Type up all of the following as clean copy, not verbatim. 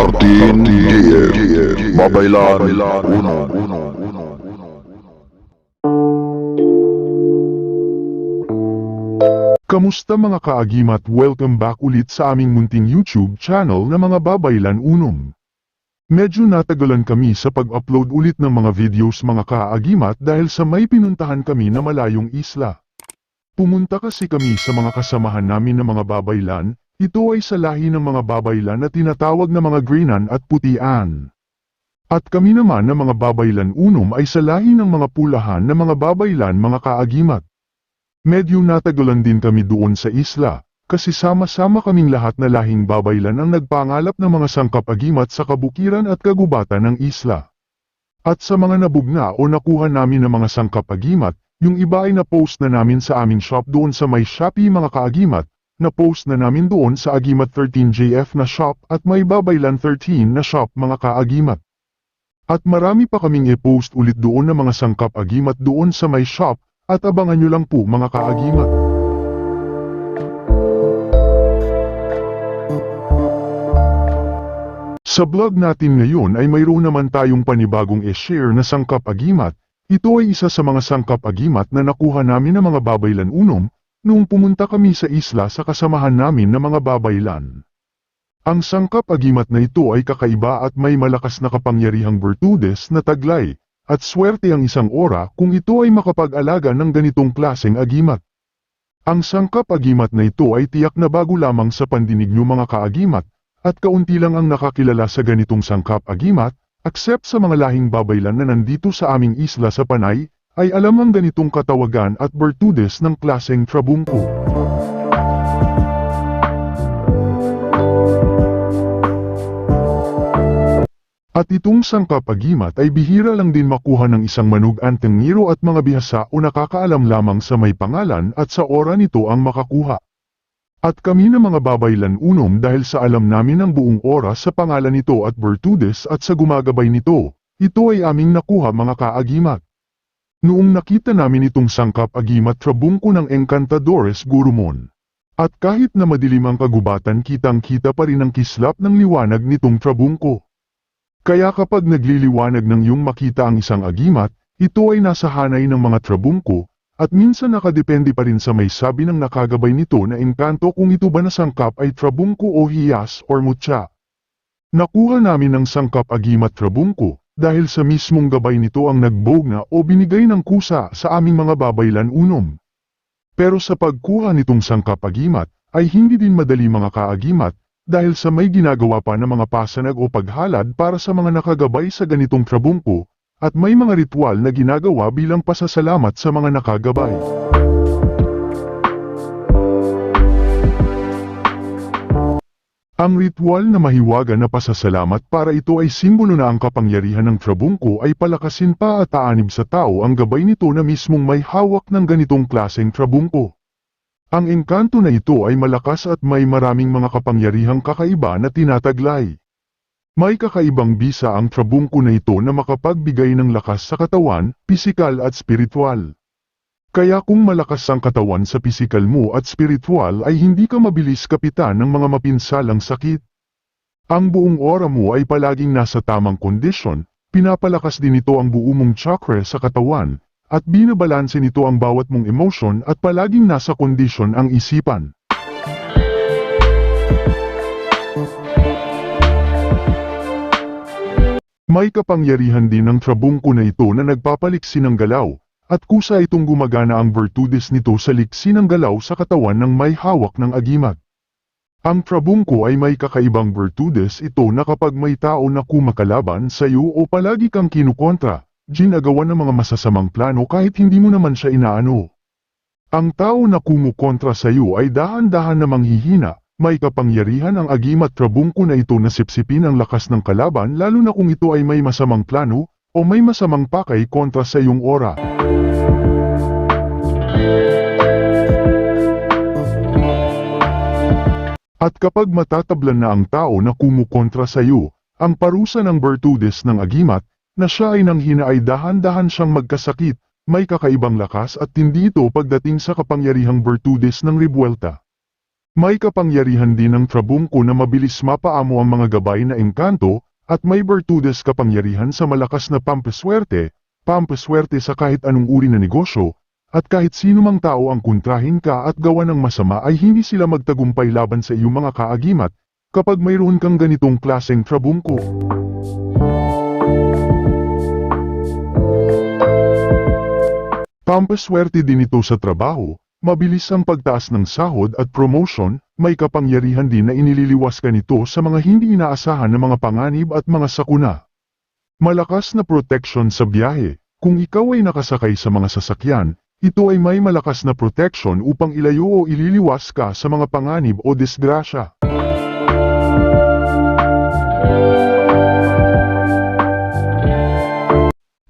13 Gear Babaylan 1. Kamusta mga kaagimat? Welcome back ulit sa aming munting YouTube channel na mga Babaylan Unom. Medyo natagalan kami sa pag-upload ulit ng mga videos mga kaagimat dahil sa may pinuntahan kami na malayong isla. Pumunta kasi kami sa mga kasamahan namin na mga Babaylan, ito ay sa lahi ng mga Babaylan na tinatawag na mga Greenan at Putian. At kami naman na mga Babaylan Unom ay sa lahi ng mga Pulahan na mga Babaylan mga kaagimat. Medyo natagalan din kami doon sa isla, kasi sama-sama kaming lahat na lahing Babaylan ang nagpangalap ng mga sangkap-agimat sa kabukiran at kagubatan ng isla. At sa mga nabugna o nakuha namin ng mga sangkap-agimat, yung iba ay na-post na namin sa aming shop doon sa may Shopee mga kaagimat, na-post na namin doon sa Agimat 13JF na shop at may Babaylan 13 na shop mga kaagimat. At marami pa kaming i-post ulit doon ng mga sangkap-agimat doon sa may shop, at abangan nyo lang po mga kaagimat. Sa vlog natin ngayon ay mayroon naman tayong panibagong i-share na sangkap-agimat. Ito ay isa sa mga sangkap-agimat na nakuha namin ng mga Babaylan Unom noong pumunta kami sa isla sa kasamahan namin ng mga Babaylan. Ang sangkap-agimat na ito ay kakaiba at may malakas na kapangyarihang virtudes na taglay. At swerte ang isang ora kung ito ay makapag-alaga ng ganitong klaseng agimat. Ang sangkap-agimat na ito ay tiyak na bago lamang sa pandinig nyo mga kaagimat, at kaunti lang ang nakakilala sa ganitong sangkap-agimat, except sa mga lahing Babaylan na nandito sa aming isla sa Panay, ay alam ang ganitong katawagan at virtudes ng klaseng trabungko. At itong sangkap-agimat ay bihira lang din makuha ng isang manug-anteng ngiro at mga bihasa o nakakaalam lamang sa may pangalan at sa ora nito ang makakuha. At kami na mga Babaylan Unom dahil sa alam namin ang buong ora sa pangalan nito at virtudes at sa gumagabay nito, ito ay aming nakuha mga kaagimat. Noong nakita namin itong sangkap-agimat trabungko ng Encantadores Gurumon. At kahit na madilim ang kagubatan kitang-kita pa rin ang kislap ng liwanag nitong trabungko. Kaya kapag nagliliwanag ng iyong makita ang isang agimat, ito ay nasa hanay ng mga trabungko, at minsan nakadepende pa rin sa may sabi ng nakagabay nito na engkanto kung ito ba na sangkap ay trabungko o hiyas or mutya. Nakuha namin ang sangkap-agimat trabungko, dahil sa mismong gabay nito ang nagbogna o binigay ng kusa sa aming mga Babaylan Unom. Pero sa pagkuha nitong sangkap-agimat, ay hindi din madali mga kaagimat, dahil sa may ginagawa pa ng mga pasanag o paghalad para sa mga nakagabay sa ganitong trabungko, at may mga ritual na ginagawa bilang pasasalamat sa mga nakagabay. Ang ritual na mahiwaga na pasasalamat para ito ay simbolo na ang kapangyarihan ng trabungko ay palakasin pa at aanib sa tao ang gabay nito na mismong may hawak ng ganitong klaseng trabungko. Ang engkanto na ito ay malakas at may maraming mga kapangyarihang kakaiba na tinataglay. May kakaibang bisa ang trabungko na ito na makapagbigay ng lakas sa katawan, pisikal at spiritual. Kaya kung malakas ang katawan sa pisikal mo at spiritual ay hindi ka mabilis kapitan ng mga mapinsalang sakit. Ang buong ora mo ay palaging nasa tamang kondisyon, pinapalakas din ito ang buo mong chakra sa katawan, at binabalanse nito ang bawat mong emosyon at palaging nasa kondisyon ang isipan. May kapangyarihan din ang trabungko na ito na nagpapaliksi ng galaw, at kusa itong gumagana ang virtudes nito sa liksi ng galaw sa katawan ng may hawak ng agimat. Ang trabungko ay may kakaibang virtudes ito na kapag may tao na kumakalaban sa iyo o palagi kang kinukontra, ginagawa ng mga masasamang plano kahit hindi mo naman siya inaano. Ang tao na kumukontra sa iyo ay dahan-dahan na manghihina, may kapangyarihan ang agimat trabungko na ito na sipsipin ang lakas ng kalaban lalo na kung ito ay may masamang plano o may masamang pakay kontra sa iyong ora. At kapag matatablan na ang tao na kumukontra sa iyo, ang parusa ng virtudes ng agimat, na siya ay nanghina ay dahan-dahan siyang magkasakit, may kakaibang lakas at tindi ito pagdating sa kapangyarihang virtudes ng rebuelta. May kapangyarihan din ng trabungko na mabilis mapaamo ang mga gabay na engkanto, at may bertudes kapangyarihan sa malakas na pampaswerte sa kahit anong uri na negosyo, at kahit sino mang tao ang kontrahin ka at gawa ng masama ay hindi sila magtagumpay laban sa iyong mga kaagimat, kapag mayroon kang ganitong klaseng trabungko. Pampaswerte din ito sa trabaho, mabilis ang pagtaas ng sahod at promotion, may kapangyarihan din na inililiwas ka nito sa mga hindi inaasahan na mga panganib at mga sakuna. Malakas na protection sa biyahe, kung ikaw ay nakasakay sa mga sasakyan, ito ay may malakas na protection upang ilayo o ililiwas ka sa mga panganib o disgrasya.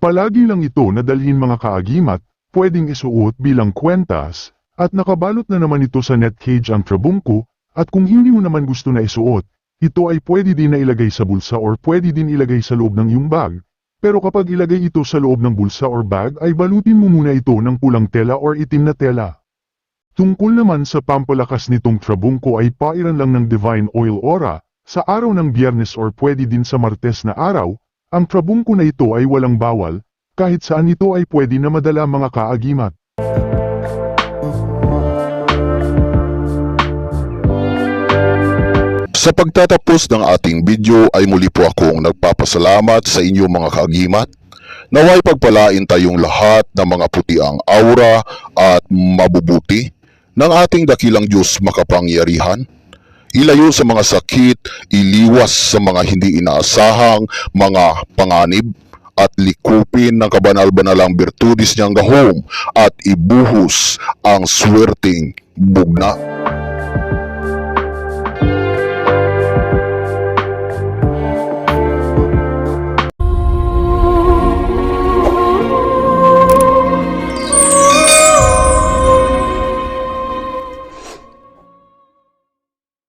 Palagi lang ito na dalhin mga kaagimat, pwedeng isuot bilang kwentas, at nakabalot na naman ito sa net cage ang trabungko, at kung hindi mo naman gusto na isuot, ito ay pwede din na ilagay sa bulsa or pwede din ilagay sa loob ng iyong bag. Pero kapag ilagay ito sa loob ng bulsa or bag ay balutin mo muna ito ng pulang tela or itim na tela. Tungkol naman sa pampalakas nitong trabungko ay pairan lang ng Divine Oil Aura, sa araw ng Biyernes or pwede din sa Martes na araw, ang trabungko na ito ay walang bawal, kahit saan ito ay pwede na madala mga kaagimat. Sa pagtatapos ng ating video ay muli po akong nagpapasalamat sa inyong mga kaagimat. Naway pagpalain tayong lahat ng mga putiang aura at mabubuti ng ating dakilang Diyos makapangyarihan. Ilayo sa mga sakit, iliwas sa mga hindi inaasahang mga panganib, at likupin ng kabanal-banalang bertudis niyang gahom at ibuhos ang swerteng bugna.